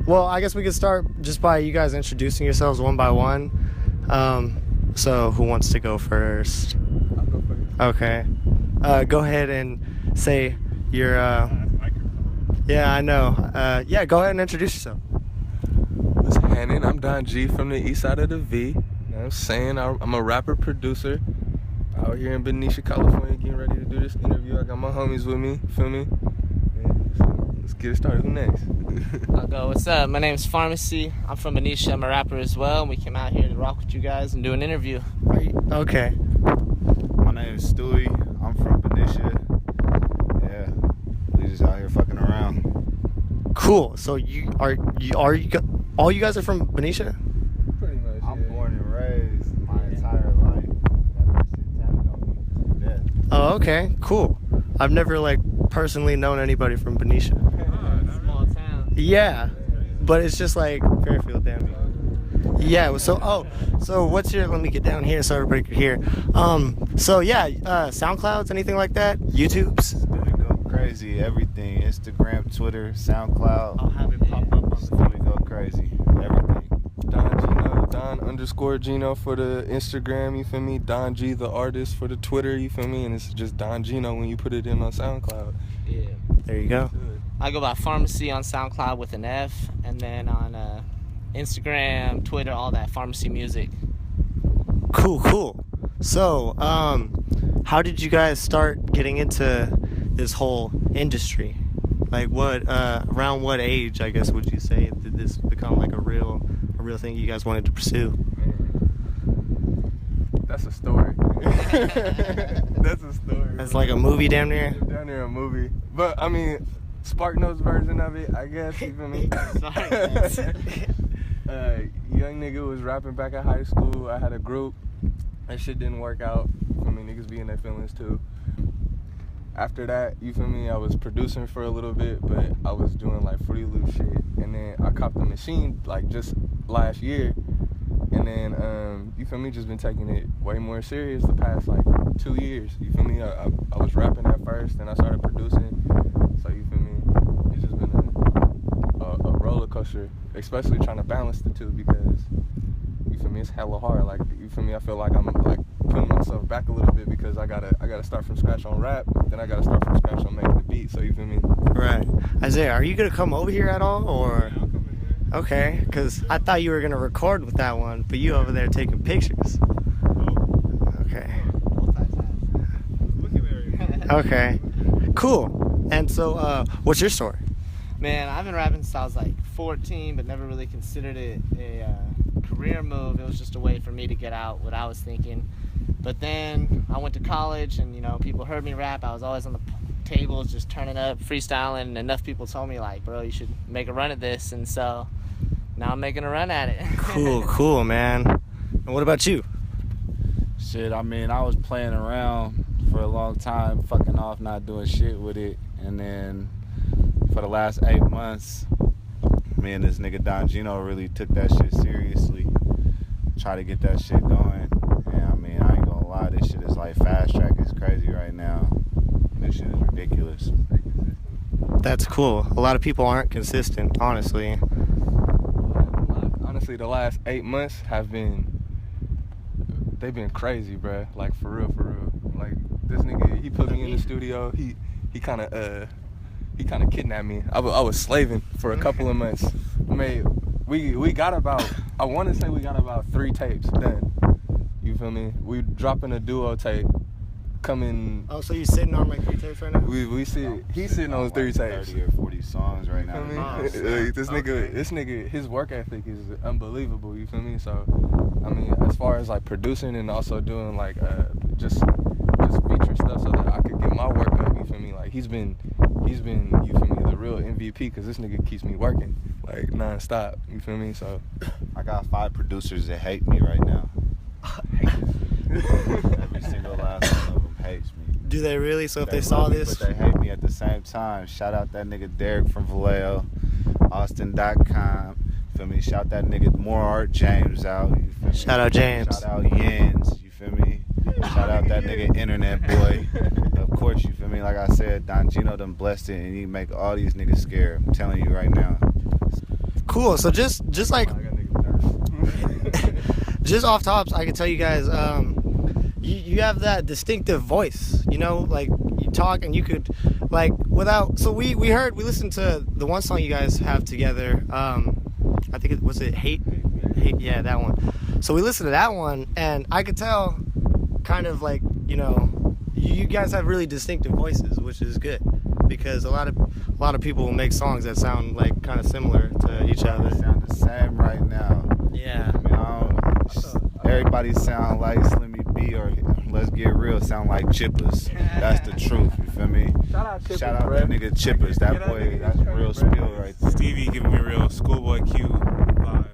Well, I guess we could start just by you guys introducing yourselves one by one. So who wants to go first? I'll go first. Okay. Go ahead and say your, yeah, I know. Yeah, go ahead and introduce yourself. What's happening? I'm Don G from the east side of the V. You know what I'm saying? I'm a rapper, producer. Out here in Benica, California, getting ready to do this interview. I got my homies with me, feel me? Let's get it started. Who next? I'll go. What's up? My name's Farmacy. I'm from Benica. I'm a rapper as well. And we came out here to rock with you guys and do an interview. Okay. My name is Stewie. I'm from Benica. Yeah, we just out here fucking around. Cool. So all you guys are from Benica? Pretty much. I'm born and raised my entire life. That shit tatted on me to death. Oh, okay. Cool. I've never personally known anybody from Benica. Small town. Yeah, but it's just like Fairfield, damn it. Yeah. So what's your? Let me get down here so everybody can hear. So yeah, SoundClouds, anything like that? YouTube's. We go crazy. Everything. Instagram, Twitter, SoundCloud. I'll have it pop up on the We go crazy. Everything. Don_Geno for the Instagram, you feel me? Don G the artist for the Twitter, you feel me? And it's just Don Geno when you put it in on SoundCloud. Yeah. There you go. I go by Farmacy on SoundCloud with an F, and then on Instagram, Twitter, all that Farmacy music. Cool. So, how did you guys start getting into this whole industry? Like around what age, I guess, would you say did this become like a real thing you guys wanted to pursue? That's a story. That's a story. It's like a movie damn near. Down there a movie. But I mean, SparkNotes version of it, I guess, you feel me? Young nigga was rapping back at high school. I had a group. That shit didn't work out. I mean, niggas be in their feelings too. After that, you feel me, I was producing for a little bit, but I was doing like Fruity Loop shit. And then I copped the machine just last year. And then, you feel me, just been taking it way more serious the past 2 years. You feel me? I was rapping at first, then I started producing. So you feel me, it's just been a roller coaster, especially trying to balance the two because, you feel me, it's hella hard. You feel me, I feel like I'm putting myself back a little bit because I gotta start from scratch on rap, then I gotta start from scratch on making the beat, so you feel me? Right. Isaiah, are you gonna come over here at all, or? Okay, because I thought you were gonna record with that one, but you over there taking pictures. Okay. Okay. Cool. And so, what's your story? Man, I've been rapping since I was 14, but never really considered it a career move. It was just a way for me to get out what I was thinking. But then I went to college, and people heard me rap. I was always on the tables, just turning up, freestyling. And enough people told me bro, you should make a run at this. And so now I'm making a run at it. Cool, man. And what about you? Shit, I mean, I was playing around for a long time, fucking off, not doing shit with it. And then for the last 8 months, me and this nigga Don Geno really took that shit seriously. Try to get that shit going. And I mean, I ain't gonna lie, this shit is fast track is crazy right now. This shit is ridiculous. That's cool. A lot of people aren't consistent, honestly. Honestly, the last 8 months they've been crazy, bruh. For real. This nigga, he put me in the studio. He kind of kidnapped me. I was slaving for a couple of months. We got about, I want to say we got about 3 tapes done. You feel me? We dropping a duo tape coming. Oh, so you sitting on 3 tapes right now? He's sitting on 3 tapes. 30 or 40 songs right now. This nigga, his work ethic is unbelievable. You feel me? So, I mean, as far as producing and also doing just feature stuff so that I could get my work up. You feel me? He's been, you feel me, the real MVP because this nigga keeps me working non-stop. You feel me? So, I got 5 producers that hate me right now. Every single last one of them hates me. Do they really? So if they saw love me, this? But they hate me at the same time. Shout out that nigga Derek from Vallejo, Austin.com. Feel me? Shout that nigga More Art James out. You feel me? Shout out James. Shout out Yens. You feel me? Shout out that nigga Internet Boy. Of course, you feel me? Like I said, Don Geno done blessed it and he make all these niggas scared. I'm telling you right now. Cool. So just like I got niggas nervous. just off tops, I can tell you guys, you have that distinctive voice. You know, like you talk and you could, like, without. So we listened to the one song you guys have together. I think it was Hate. Yeah, that one. So we listened to that one, and I could tell, kind of like, you know, you guys have really distinctive voices, which is good, because a lot of people will make songs that sound like kind of similar to each other. They sound the same right now. Yeah. Everybody sound like Slimmy B, or let's get real, sound like Chippers. That's the truth, you feel me? Shout out Chippers, Shout out bro. that nigga Chippers. That Get that boy, nigga that's straight, real bro. skill right there. Stevie giving me real Schoolboy Q vibe.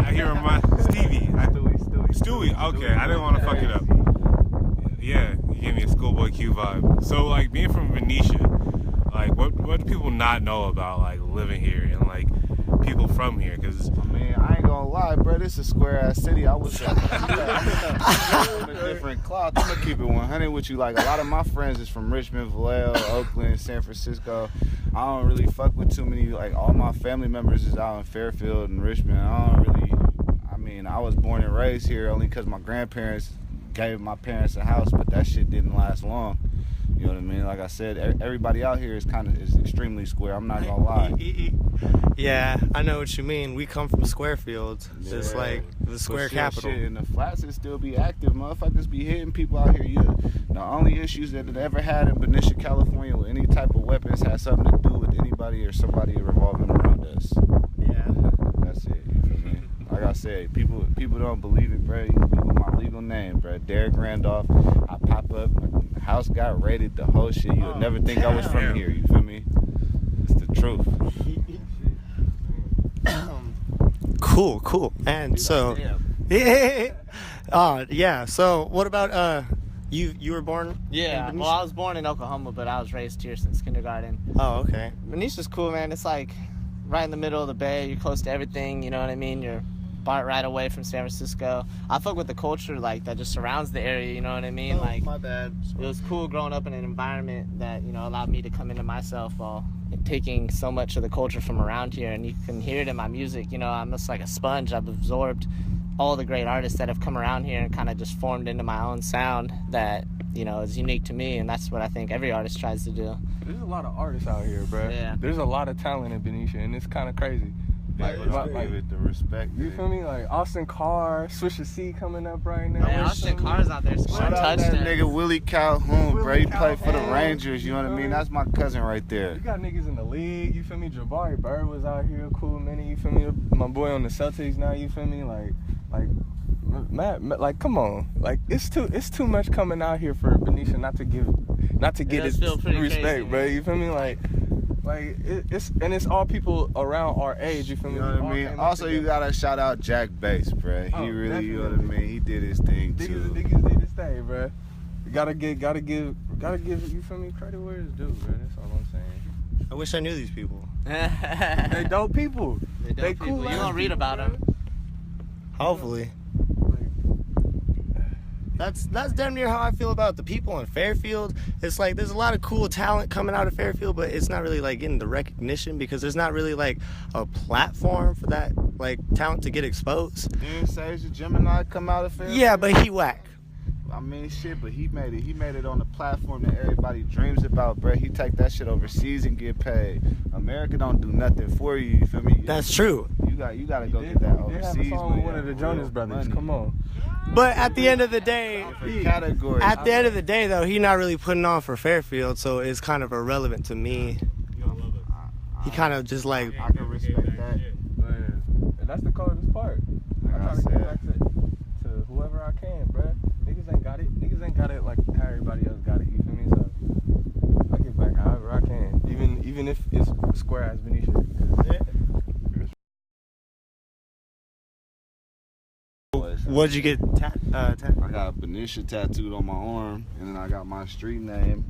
I hear him Stevie. Stewie. Okay, I didn't want to fuck it up. Yeah, you gave me a Schoolboy Q vibe. So like being from Venetia, like what do people not know about like living here and like people from here? Because I mean, I ain't gonna lie, bro. This is a square ass city. I was on a different cloth. I'm gonna keep it 100 with you. Like a lot of my friends is from Richmond, Vallejo, Oakland, San Francisco. I don't really fuck with too many. Like all my family members is out in Fairfield and Richmond. I was born and raised here only because my grandparents gave my parents a house, but that shit didn't last long. You know what I mean? Like I said, everybody out here is extremely square. I'm not gonna lie. Yeah, I know what you mean. We come from Squarefield. Yeah. It's like the square capital. Shit, and the flats is still be active. Motherfuckers be hitting people out here. The only issues that it ever had in Benica, California with any type of weapons had something to do with anybody or somebody revolving around us. Yeah. That's it. You feel me? Like I said, people don't believe it, bro. You can Google my legal name, bro. Derek Randolph. I pop up, my house got raided, the whole shit. You'll never think I was from here. You feel me? It's the truth. Cool. And so, yeah. So, what about you were born? Yeah, in well, I was born in Oklahoma, but I was raised here since kindergarten. Oh, okay. Venetia's cool, man. It's like right in the middle of the bay. You're close to everything, you know what I mean? You're right away from San Francisco. I fuck with the culture like that just surrounds the area, you know what I mean? Like, my bad. it was cool growing up in an environment that, you know, allowed me to come into myself while taking so much of the culture from around here, and you can hear it in my music. You know, I'm just like a sponge. I've absorbed all the great artists that have come around here and kind of just formed into my own sound that, you know, is unique to me, and that's what I think every artist tries to do. There's a lot of artists out here, bro. Yeah. There's a lot of talent in Benicia, and it's kind of crazy. Like, give it the respect. You feel me? Like Austin Carr, Swisher C coming up right now. Man, Austin Carr's out there scoring Shout out that touchdowns. nigga Willie Calhoun, bro. He played for the Calhoun. Rangers, you know what I mean? That's my cousin right there. You got niggas in the league, you feel me? Jabari Bird was out here, cool minute, you feel me? My boy on the Celtics now, you feel me? Like, Matt, like, come on, like it's too much coming out here for Benicia not to get does its feel pretty respect, crazy, bro. man. You feel me? Like it's all people around our age. You feel me? You know what I mean? Also, you gotta shout out Jack Bass, bro. He really, you know what I mean? He did his thing too. Niggas did his thing, bro. You gotta give. You feel me? Credit where it's due, bro. That's all I'm saying. I wish I knew these people. They dope people. They cool. people. You don't read about them. Hopefully. That's damn near how I feel about the people in Fairfield. It's like there's a lot of cool talent coming out of Fairfield, but it's not really like getting the recognition because there's not really like a platform for that like talent to get exposed. You didn't say the Gemini come out of Fairfield? Yeah, but he whack. I mean, shit, but he made it. He made it on the platform that everybody dreams about, bro. He take that shit overseas and get paid. America don't do nothing for you. You feel me? That's true. You gotta go get that They have a overseas song money. with one of the Jonas Brothers. Come on. But at the end of the day, Category. at the end of the day though, he not really putting on for Fairfield, so it's kind of irrelevant to me. He kind of just like I can respect that. And that's the coldest part. Like I try I to get said. back to whoever I can, bruh. Niggas ain't got it. Niggas ain't got it like how everybody else got it. You feel me? So I get back however I can, even if it's square ass Benicia. What'd you get? I got Benicia tattooed on my arm, and then I got my street name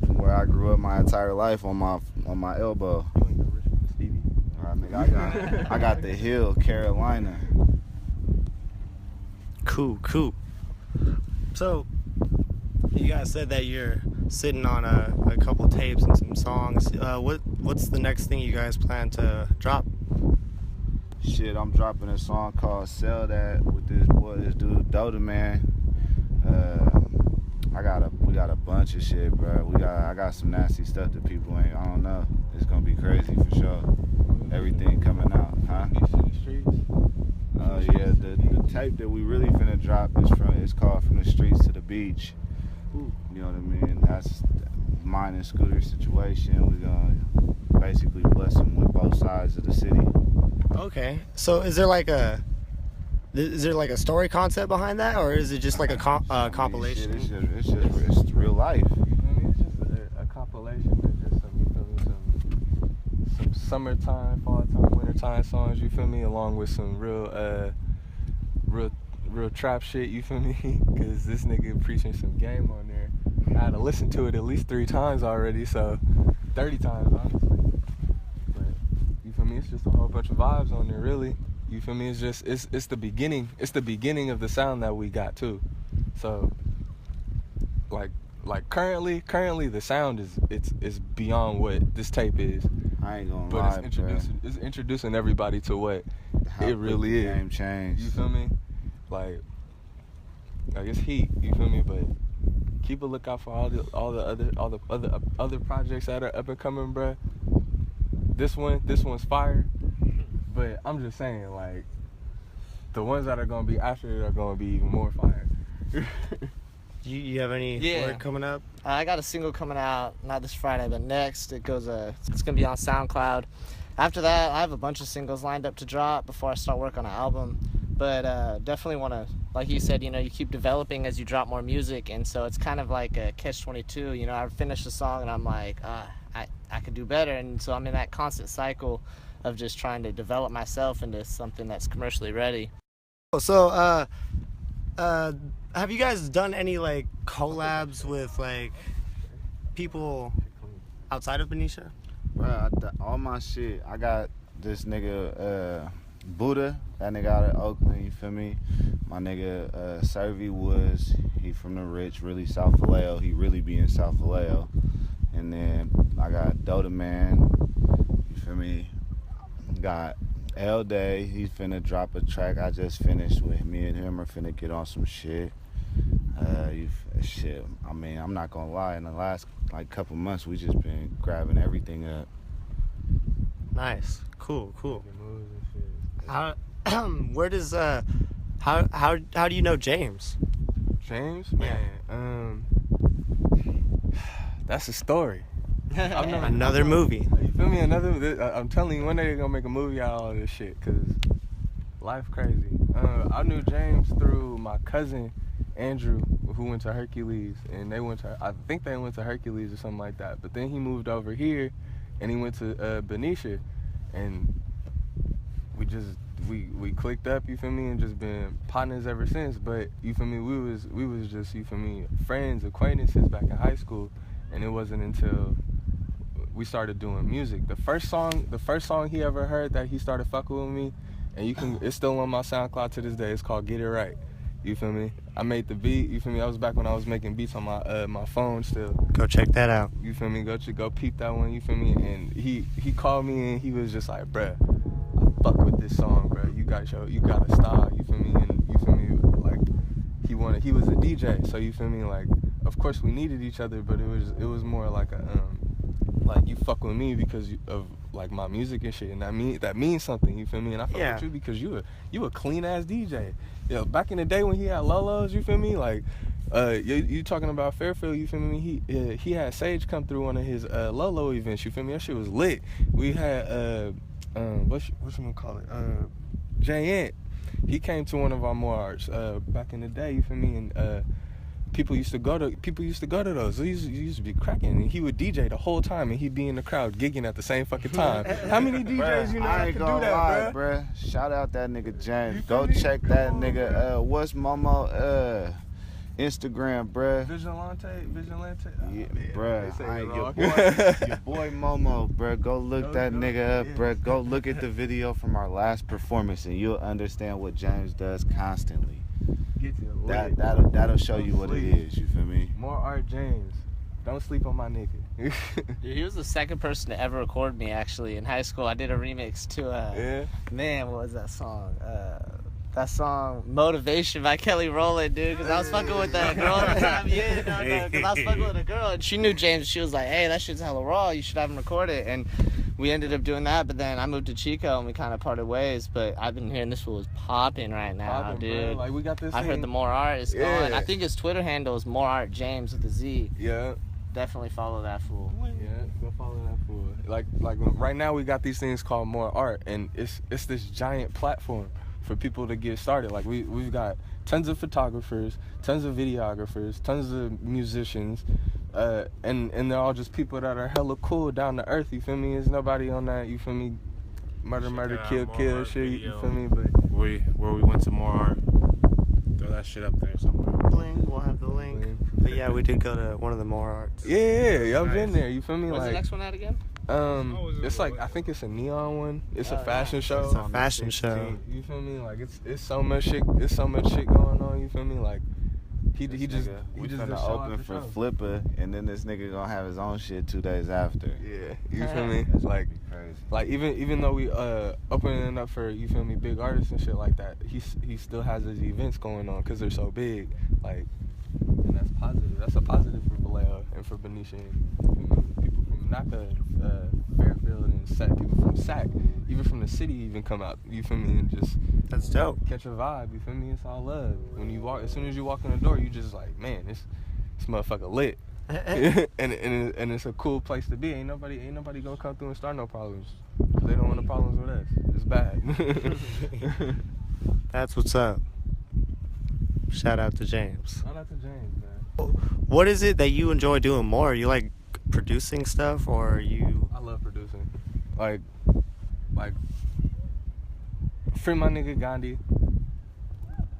from where I grew up my entire life on my elbow. You ain't got Richmond, Stevie. Alright, nigga, I got the Hill, Carolina. Cool. So, you guys said that you're sitting on a couple tapes and some songs. What's the next thing you guys plan to drop? Shit, I'm dropping a song called Sell That with this dude, Dota Man. We got a bunch of shit, bro. I got some nasty stuff that people ain't, I don't know. It's gonna be crazy for sure. Everything coming out, huh? Yeah, the tape that we really finna drop is called From the Streets to the Beach. You know what I mean? That's mine and Scooter's situation. We're gonna basically bless them with both sides of the city. Okay, so is there like a story concept behind that, or is it just like a compilation? It's real life. I mean, it's just a compilation of just some summertime, fall time, wintertime songs. You feel me? Along with some real trap shit. You feel me? Because this nigga preaching some game on there. I had to listen to it at least 3 times already, so 30 times honestly. But you feel me? It's just a whole bunch of vibes on there, really. You feel me? It's just it's the beginning. It's the beginning of the sound that we got too. So like currently the sound is beyond what this tape is. I ain't gonna lie, it's introducing everybody to what it really is. Game change. You feel me? Like it's heat. You feel me? But keep a lookout for all the other projects that are up and coming, bruh. This one's fire. But I'm just saying, like, the ones that are gonna be after it are gonna be even more fire. You have any work coming up? I got a single coming out, not this Friday, but next. It's gonna be on SoundCloud. After that, I have a bunch of singles lined up to drop before I start work on an album. But definitely want to, like you said, you keep developing as you drop more music, and so it's kind of like a catch-22. I finish the song and I'm like, I could do better, and so I'm in that constant cycle of just trying to develop myself into something that's commercially ready. So, have you guys done any like collabs with like people outside of Benica? Bro, all my shit, I got this nigga Buddha, that nigga out of Oakland, you feel me? My nigga Servy Woods, he from the rich, really South Vallejo, he really be in South Vallejo. And then I got Dota Man, you feel me? Got L Day, he's finna drop a track I just finished with. Me and him are finna get on some shit. Shit, I mean, I'm not gonna lie, in the last like couple months we just been grabbing everything up. Nice, cool. How where does how do you know James? James, man, that's a story. Another movie. You feel me? I'm telling you, one day they're gonna make a movie out of all this shit, cause life crazy. I knew James through my cousin Andrew, who went to Hercules, and I think they went to Hercules or something like that. But then he moved over here, and he went to Benica, and we clicked up, you feel me, and just been partners ever since. But you feel me, we was just, you feel me, friends, acquaintances back in high school, and it wasn't until we started doing music. The first song he ever heard that he started fucking with me, and it's still on my SoundCloud to this day. It's called Get It Right. You feel me? I made the beat. You feel me? That was back when I was making beats on my phone still. Go check that out. You feel me? Go peep that one. You feel me? And he called me and he was just like, bruh, I fuck with this song, bruh. You got a style. You feel me? And you feel me? Like he was a DJ, so you feel me? Like, of course we needed each other, but it was more like like you fuck with me because of like my music and shit, and that means something. You feel me? And I fuck with you because you a clean ass DJ. Back in the day when he had Lolos, you feel me? Like, you talking about Fairfield? You feel me? He had Sage come through one of his Lolo events. You feel me? That shit was lit. We had what you gonna call it? Jay Ant. He came to one of our Moarts back in the day. You feel me? And people used to go to those. They used to be cracking, and he would DJ the whole time, and he'd be in the crowd gigging at the same fucking time. How many DJs you know that can do that, bruh? Shout out that nigga James. Go check that nigga. What's Momo Instagram, bruh? Vigilante. Yeah, bruh. Your boy Momo, bruh. Go look that nigga up, bruh. Go look at the video from our last performance, and you'll understand what James does constantly. That'll show you what it is. You feel me? More Art James. Don't sleep on my nigga. Dude, he was the second person to ever record me, actually. In high school, I did a remix to, man, what was that song? That song, Motivation by Kelly Rowland, dude, because I was fucking with that girl at the time. Yeah, no, because I was fucking with a girl, and she knew James. She was like, hey, that shit's hella raw. You should have him record it. And we ended up doing that, but then I moved to Chico, and we kind of parted ways. But I've been hearing this fool is popping right now, dude. Bro. Like, we got this I heard the More Art is going. I think his Twitter handle is More Art James with a Z. Yeah. Definitely follow that fool. Yeah, go follow that fool. Like right now we got these things called More Art, and it's this giant platform for people to get started. Like we've got tons of photographers, tons of videographers, tons of musicians, and they're all just people that are hella cool, down to earth. You feel me? There's nobody on that. You feel me? Murder, kill shit. You feel me? But where we went to More Art. Throw that shit up there somewhere. We'll have the link. But yeah, we did go to one of the More Arts. Yeah, I've been there. You feel me? What's like the next one at again? It's like, I think it's a neon one. It's a fashion show. It's a fashion show. You feel me? Like it's so much shit. It's so much shit going on. You feel me? Like he just finna open for Flipper, and then this nigga gonna have his own shit 2 days after. Yeah, you feel me? That's Like crazy. Like even though we opening up for, you feel me, big artists and shit like that, he still has his events going on because they're so big. Like, and that's positive. That's a positive for Vallejo and for Benica. People from Naka, Fairfield, and Sac. People from Sac, even from the city, even come out. You feel me? And just That's dope. catch a vibe. You feel me? It's all love. When you walk, as soon as you walk in the door, you just like, man, this motherfucker lit. and it's a cool place to be. Ain't nobody gonna come through and start no problems. They don't want the problems with us. It's bad. That's what's up. Shout out to James. Shout out to James, man. What is it that you enjoy doing more? You like producing stuff, or you? I love producing. Like free my nigga Gandhi.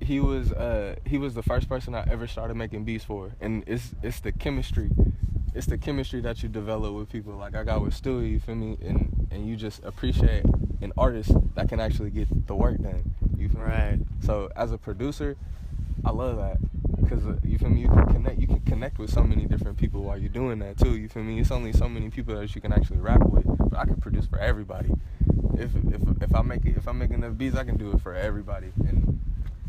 He was the first person I ever started making beats for, and it's the chemistry. It's the chemistry that you develop with people. Like I got with Stewie, you feel me? And you just appreciate an artist that can actually get the work done. You feel Right. me? So as a producer, I love that because you feel me. You can connect with so many different people while you're doing that too. You feel me? It's only so many people that you can actually rap with, but I can produce for everybody. If I'm making the beats, I can do it for everybody. And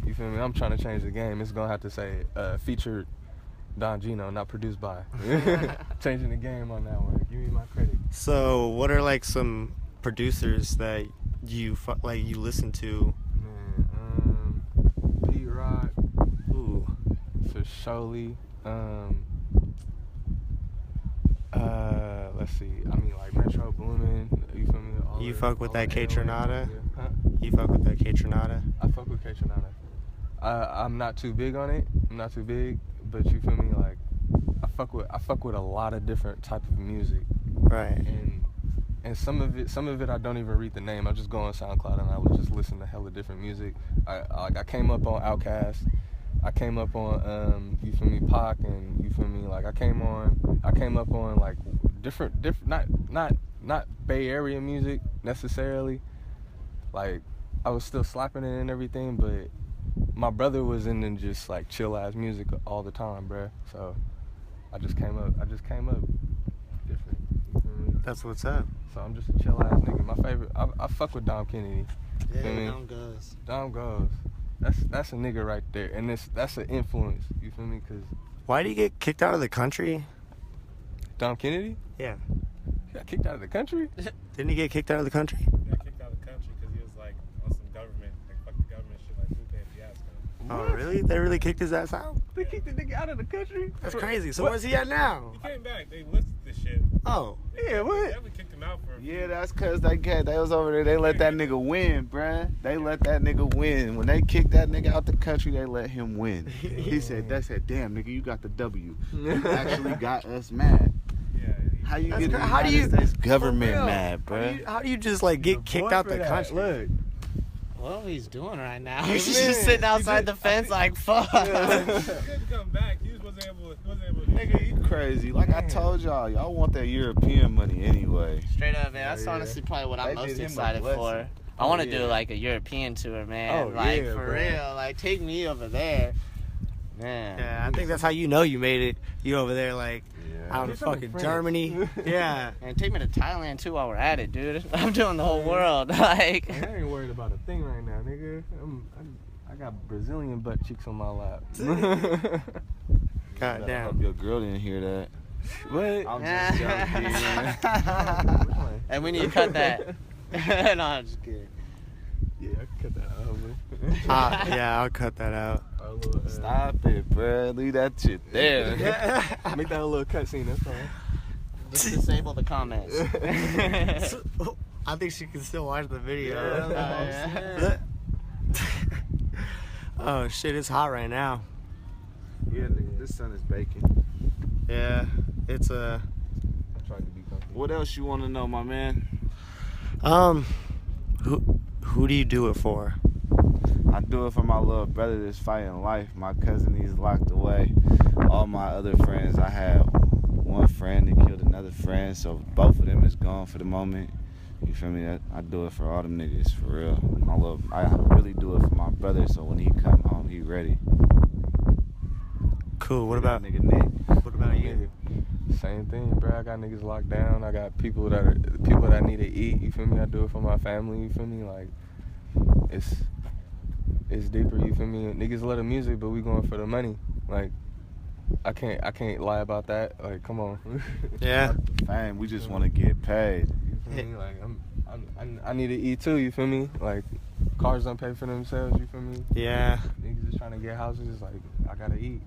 you feel me? I'm trying to change the game. It's gonna have to say featured Don Geno, not produced by. Changing the game on that one. Give me my credit. So, what are like some producers that you you listen to? Man, Pete Rock. Ooh. For surely. Let's see. I mean, like Metro Boomin. You feel me? You fuck with that K Tronada? Huh? You fuck with that K Tronada? I fuck with K Tronada. I'm not too big on it. I'm not too big, but you feel me? Like I fuck with a lot of different type of music. Right. And some of it I don't even read the name. I just go on SoundCloud and I would just listen to hella different music. I came up on Outkast. I came up on you feel me, Pac, and you feel me, like I came up on like different not Bay Area music necessarily. Like I was still slapping it and everything, but my brother was in just like chill ass music all the time, bruh. So I just came up different. You feel me? That's what's up. So I'm just a chill ass nigga. My favorite, I fuck with Dom Kennedy. Yeah, feel me? Dom goes. That's a nigga right there, and that's an influence. You feel me? Cause Why did he get kicked out of the country? Dom Kennedy? Yeah. He got kicked out of the country? Didn't he get kicked out of the country? He got kicked out of the country because he was like on some government, like fuck the government shit, like Lupe and Fiasco. Oh, really? They really kicked his ass out? They kicked the nigga out of the country? That's crazy. So where's he at now? He came back. They listed this shit. Oh. Yeah, what? They definitely kicked him out for. Yeah, that's cause they was over there. They let that nigga win, bruh. They let that nigga win. When they kicked that nigga out the country, they let him win. They said, damn nigga, you got the W. You actually got us mad. Yeah. How you That's get the how do United you- States government For real. mad, bruh? How do you just like get kicked out the country? Look. What he's doing right now? He's just sitting outside the fence like, fuck. He couldn't come back. He wasn't able to. Nigga, you crazy. Like I told y'all want that European money anyway. Straight up, man. That's Yeah. honestly probably what I'm They did most him a excited blessing. for. I want to yeah. do like a European tour, man. Oh, like yeah, for bro. real. Like take me over there, man. Yeah, I think that's how you know you made it. You over there like, Yeah. out do of some in fucking France. Germany. Yeah. And take me to Thailand too while we're at it, dude. I'm doing the whole world. Like, Man, I ain't worried about a thing right now, nigga. I got Brazilian butt cheeks on my lap. God I damn. hope your girl didn't hear that. What? I'm just joking, man. Which one? and we need to cut that. No, I'm just kidding. Yeah, I can cut that out, homie. Yeah, I'll cut that out. Our little, Stop it, bro. Leave that shit there. Make that a little cutscene, that's fine. Let's disable the comments. I think she can still watch the video. Yeah. Oh shit, it's hot right now. Yeah, nigga, this sun is baking. Yeah, it's I tried to be comfortable. What else you want to know, my man? who do you do it for? I do it for my little brother that's fighting life. My cousin, he's locked away. All my other friends, I have one friend that killed another friend, so both of them is gone for the moment. You feel me? I do it for all them niggas, for real. I really do it for my brother, so when he come home, he ready. Cool. What about nigga Nick? What about you? Same thing, bro. I got niggas locked down. I got people that need to eat. You feel me? I do it for my family. You feel me? Like it's deeper. You feel me? Niggas love the music, but we going for the money. Like I can't lie about that. Like come on. Yeah. Fame, we just want to get paid. You feel me? Like I need to eat too. You feel me? Like cars don't pay for themselves. You feel me? Yeah. Niggas just trying to get houses. It's like I gotta eat.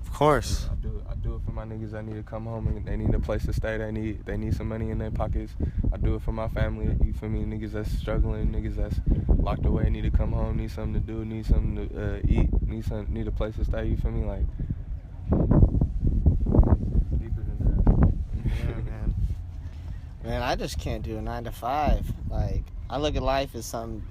Of course. I do it for my niggas that need to come home and they need a place to stay. They need some money in their pockets. I do it for my family. You feel me? Niggas that's struggling, niggas that's locked away, need to come home, need something to do, need something to eat, need a place to stay. You feel me? Like deeper than that. Yeah, man. Man, I just can't do a 9 to 5. Like, I look at life as so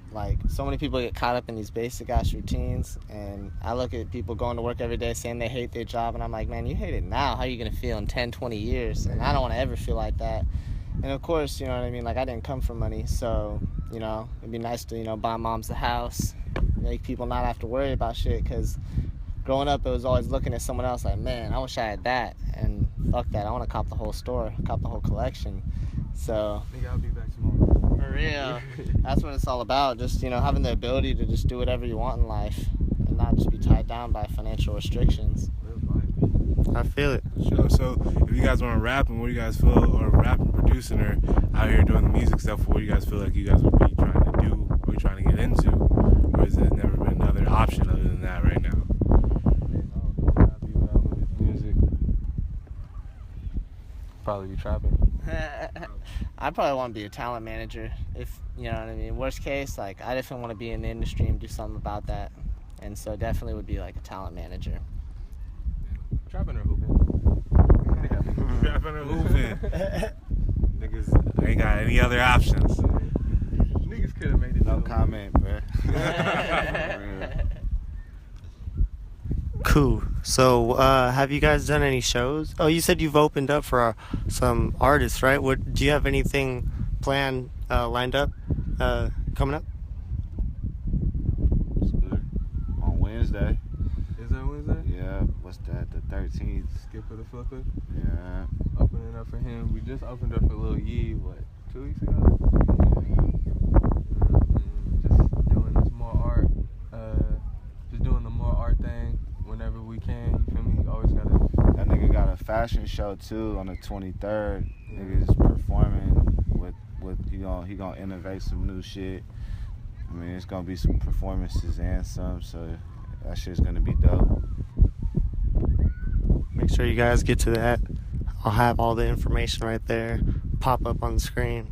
many people get caught up in these basic ass routines, and I look at people going to work every day saying they hate their job, and I'm like, man, you hate it now. How are you gonna feel in 10, 20 years? And I don't want to ever feel like that. And of course, you know what I mean. Like, I didn't come from money, so you know, it'd be nice to buy moms a house, make people not have to worry about shit. Cause growing up, it was always looking at someone else like, man, I wish I had that, and fuck that. I want to cop the whole store, cop the whole collection. So. Nigga, I'll be back tomorrow. For real. That's what it's all about. Just, having the ability to just do whatever you want in life and not just be tied down by financial restrictions. I feel it. Sure. So if you guys want to rap, and what do you guys feel, or rap and producing, or out here doing the music stuff, what do you guys feel like you guys would be trying to do, or trying to get into? Or has there never been another option other than that right now? Music. Probably be trapping. I probably want to be a talent manager, if you know what I mean. Worst case, I definitely want to be in the industry and do something about that. And so definitely would be like a talent manager. Trapping or hooping? Trapping or hooping? Niggas ain't got any other options. Niggas could have made it. No comment, bro. Cool. So, have you guys done any shows? Oh, you said you've opened up for some artists, right? Do you have anything planned, lined up, coming up? On Wednesday. Is that Wednesday? Yeah. What's that? The 13th. Skip for the flipper. Yeah. Opening up for him. We just opened up for Lil Yee, 2 weeks ago? Just doing this more art. Just doing the more art thing whenever we can. You feel me? Always gotta. That nigga got a fashion show too on the 23rd. Niggas performing with he gonna innovate some new shit. I mean, it's gonna be some performances and some, so that shit's gonna be dope. Make sure you guys get to that. I'll have all the information right there, pop up on the screen.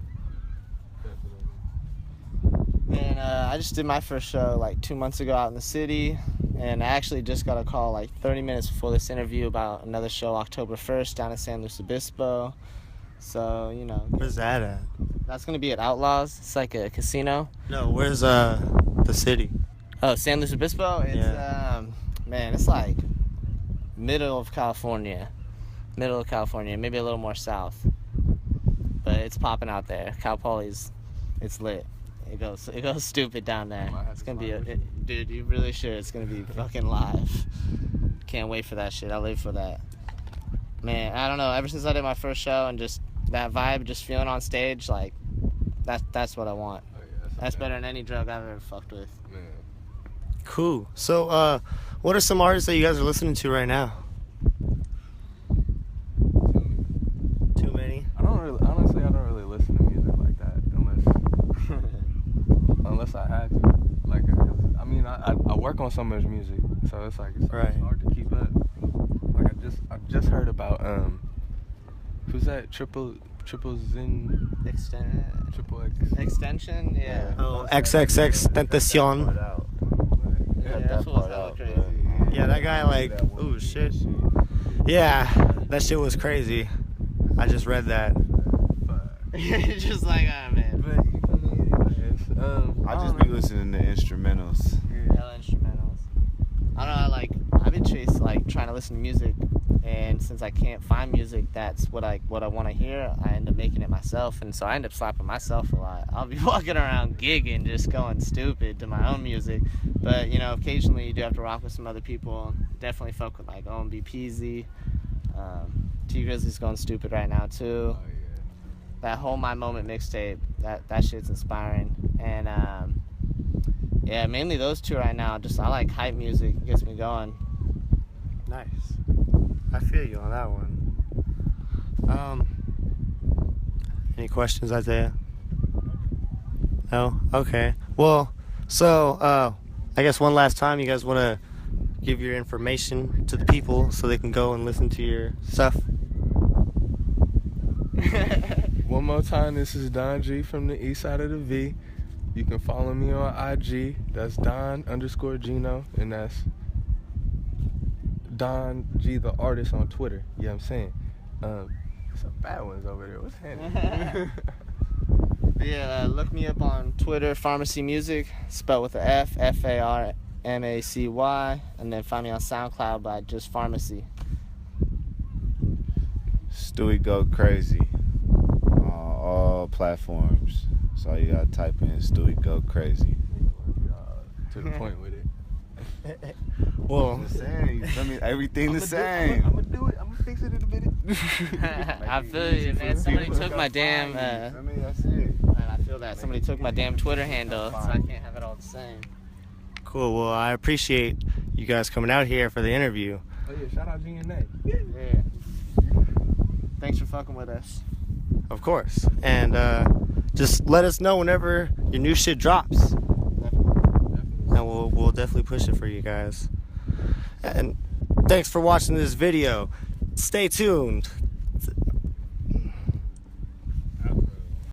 And I just did my first show 2 months ago out in the city, and I actually just got a call 30 minutes before this interview about another show October 1st down in San Luis Obispo. So, Where's that at? that's going to be at Outlaws. It's like a casino. No, where's the city? Oh, San Luis Obispo? It's, man, it's middle of California, maybe a little more south. But it's popping out there. Cal Poly's, it's lit. It goes stupid down there. It's gonna be dude, you really should. It's gonna be fucking live. Can't wait for that shit. I live for that. Man, I don't know. Ever since I did my first show and just that vibe, just feeling on stage, like that's what I want. Oh, yeah, That's better than any drug I've ever fucked with. Man. Cool. So, what are some artists that you guys are listening to right now? Too many. Honestly, I don't really listen to music like that unless I had to. Like, 'cause, I mean, I work on so much music, so it's like it's Right. hard to keep up. Like I just heard about who's that triple Zen triple X Extension, yeah. Oh, XXX Tentacion. Yeah, that fool's hella crazy. Yeah, that guy like, oh shit. Yeah, that shit was crazy. I just read that. You're just like, ah, man. But you feel me? Anyways, I just be listening to instrumentals. Hella instrumentals. I don't know. I've been trying to listen to music, and since I can't find music that's what I want to hear, I end up making it myself, and so I end up slapping myself a lot. I'll be walking around gigging, just going stupid to my own music, but occasionally you do have to rock with some other people. Definitely fuck with like OMB T Grizzly's going stupid right now too. oh yeah. That whole My Moment mixtape, that shit's inspiring, and yeah, mainly those two right now. Just I like hype music, it gets me going. Nice. I feel you on that one. Any questions, Isaiah? No? Okay. Well, so I guess one last time, you guys want to give your information to the people so they can go and listen to your stuff? One more time, this is Don G from the east side of the V. You can follow me on IG. That's Don_Geno, and that's Don G the artist on Twitter. You know what I'm saying? Some bad ones over there. What's happening? Yeah, look me up on Twitter, Farmacy Music, spelled with a F, Farmacy, and then find me on SoundCloud by just Farmacy. Stewie go crazy on all platforms. So you gotta type in Stewie go crazy. To the point with it. Well, The same. You feel me? Everything the same. I'm gonna do it. I'm gonna fix it in a minute. I feel you, man. Somebody took my damn. I mean, that's it. I feel that somebody took my damn Twitter handle, so I can't have it all the same. cool. Well, I appreciate you guys coming out here for the interview. Oh yeah, shout out Geno. Yeah. Thanks for fucking with us. Of course. And just let us know whenever your new shit drops. And we'll definitely push it for you guys. And thanks for watching this video. Stay tuned.